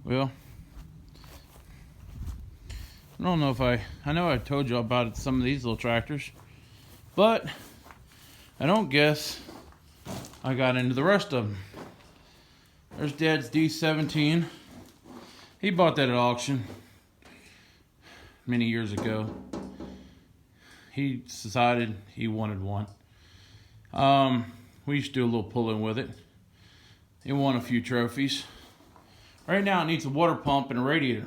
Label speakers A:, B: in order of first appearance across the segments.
A: Well, I don't know if I know I told you about some of these little tractors, but I don't guess I got into the rest of them. There's Dad's D17. He bought that at auction many years ago. He decided he wanted one. We used to do a little pulling with it. It won a few trophies. Right now it needs a water pump and a radiator.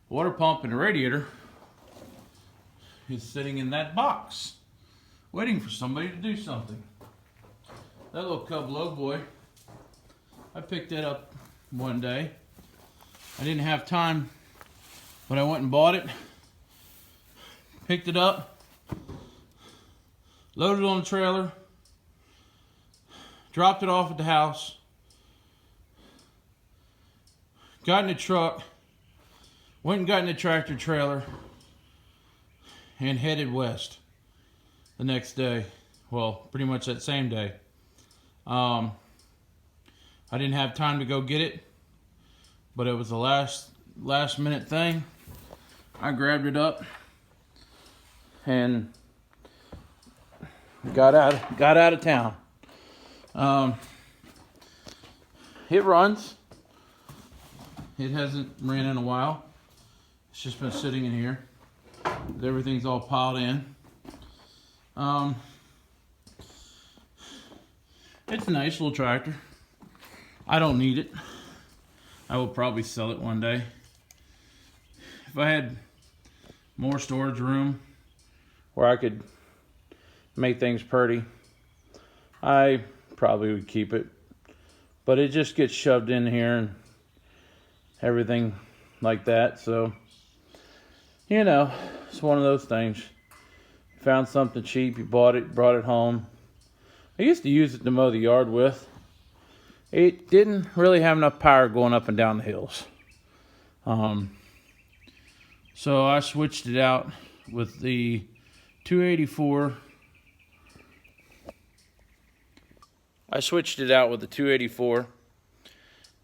A: Water pump and a radiator is sitting in that box, waiting for somebody to do something. That little Cub Low boy, I picked that up one day. I didn't have time, but I went and bought it, picked it up, loaded it on the trailer, dropped it off at the house, got in the truck, went and got in the tractor trailer, and headed west the next day. Well, pretty much that same day. I didn't have time to go get it, but it was the last minute thing. I grabbed it up and got out of town. It runs. It hasn't ran in a while. It's just been sitting in here. Everything's all piled in. It's a nice little tractor. I don't need it. I will probably sell it one day. If I had more storage room where I could make things pretty, I probably would keep it. But it just gets shoved in here and everything like that. So, you know, it's one of those things. You found something cheap, you bought it, brought it home. I used to use it to mow the yard with. It didn't really have enough power going up and down the hills. So I switched it out with the 284.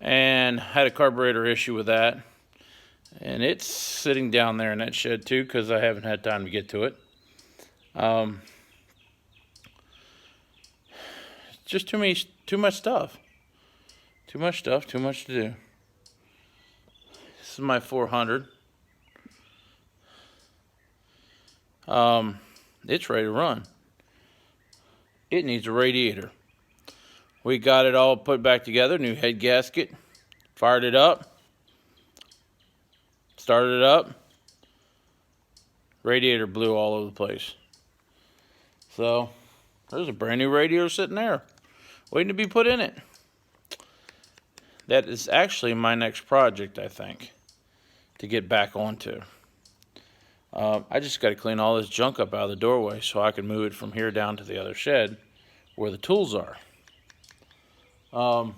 A: And had a carburetor issue with that. And it's sitting down there in that shed too, because I haven't had time to get to it. Just too much stuff. Too much stuff, too much to do. This is my 400. It's ready to run. It needs a radiator. We got it all put back together, new head gasket, fired it up, started it up, radiator blew all over the place. So, there's a brand new radiator sitting there, waiting to be put in it. That is actually my next project, I think, to get back onto. I just got to clean all this junk up out of the doorway so I can move it from here down to the other shed where the tools are. Well,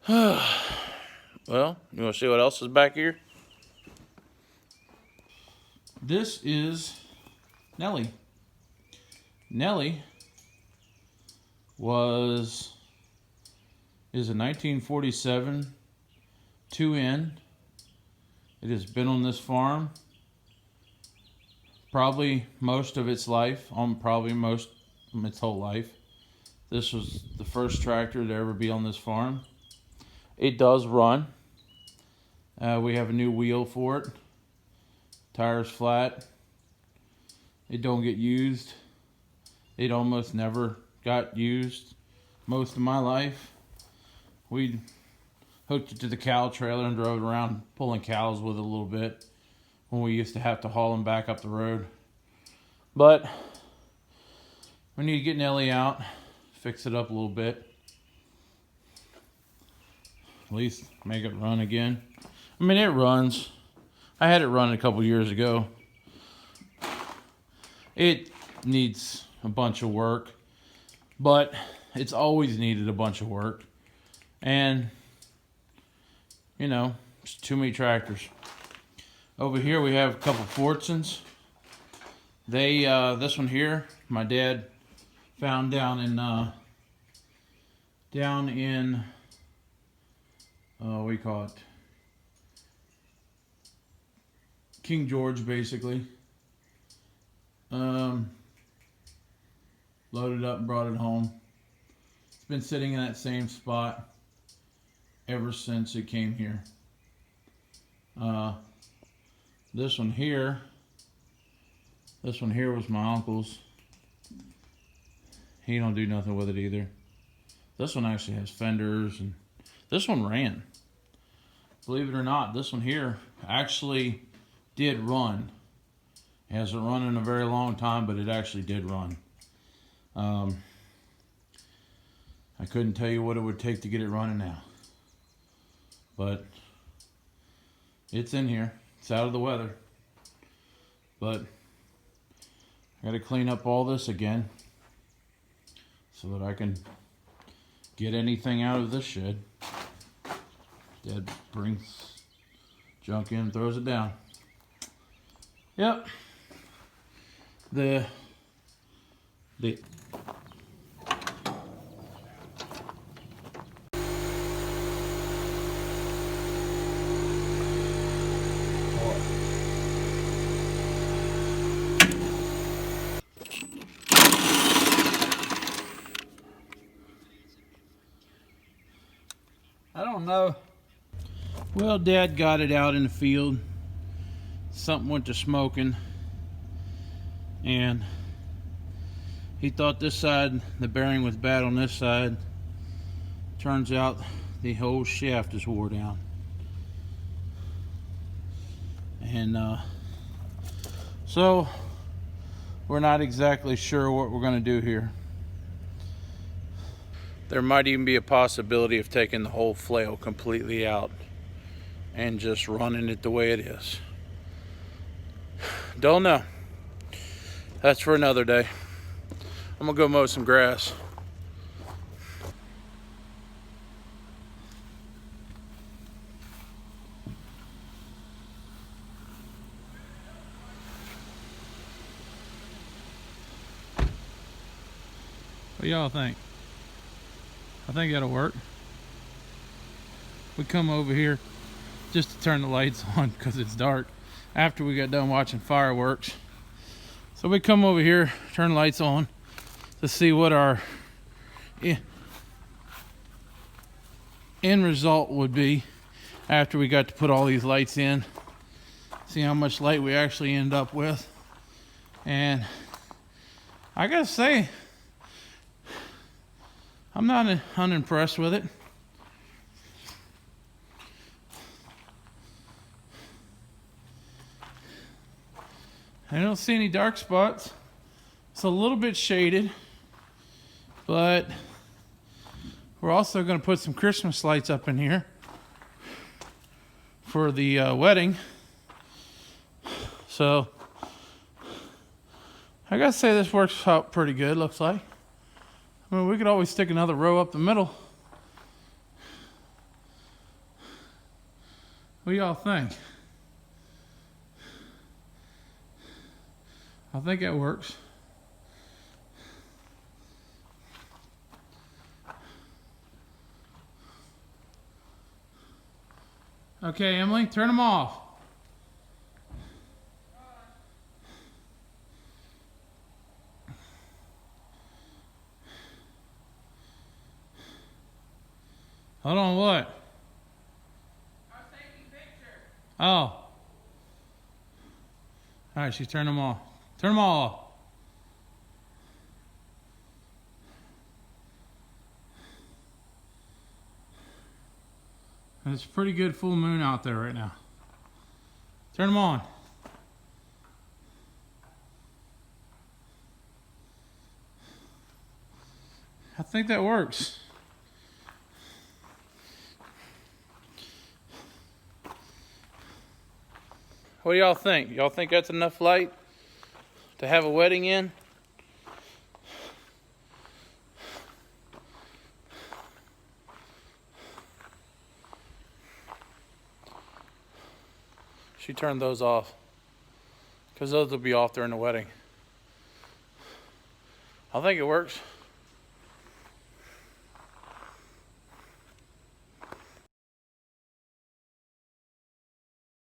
A: you want to see what else is back here? This is Nellie. Nellie is a 1947 2N. It has been on this farm probably most of its life, probably most of its whole life. This was the first tractor to ever be on this farm. It does run. We have a new wheel for it. Tires flat. It don't get used. It almost never got used most of my life. We hooked it to the cow trailer and drove it around pulling cows with it a little bit when we used to have to haul them back up the road. But we need to get Nellie out, fix it up a little bit. At least make it run again. I mean, it runs. I had it run a couple years ago. It needs a bunch of work, but it's always needed a bunch of work. And, you know, it's too many tractors. Over here we have a couple Fortsons. This one here, my dad found down in we call it King George, basically. Loaded up and brought it home. It's been sitting in that same spot ever since it came here. This one here was my uncle's. He don't do nothing with it either. This one actually has fenders, and this one ran. Believe it or not, this one here actually did run. It hasn't run in a very long time, but it actually did run. I couldn't tell you what it would take to get it running now. But it's in here. It's out of the weather. But I got to clean up all this again so that I can get anything out of this shed. Dad brings junk in, throws it down. Yep. The
B: I don't know.
A: Well, Dad got it out in the field. Something went to smoking, and he thought this side, the bearing was bad on this side. Turns out the whole shaft is wore down. And so we're not exactly sure what we're going to do here. There might even be a possibility of taking the whole flail completely out and just running it the way it is. Don't know. That's for another day. I'm gonna go mow some grass. What y'all think? I think that'll work. We come over here just to turn the lights on because it's dark after we got done watching fireworks. So we come over here, turn the lights on to see what our end result would be after we got to put all these lights in. See how much light we actually end up with. And I gotta say, I'm not unimpressed with it. I don't see any dark spots. It's a little bit shaded, but we're also going to put some Christmas lights up in here for the wedding. So I gotta say this works out pretty good, looks like. I mean, we could always stick another row up the middle. What do y'all think? I think it works. Okay, Emily, turn them off. Hold on, what?
B: I was taking pictures.
A: Oh. All right, she's turned them off. Turn them all off. And it's a pretty good full moon out there right now. Turn them on. I think that works. What do y'all think? Y'all think that's enough light to have a wedding in? She turned those off because those will be off during the wedding. I think it works.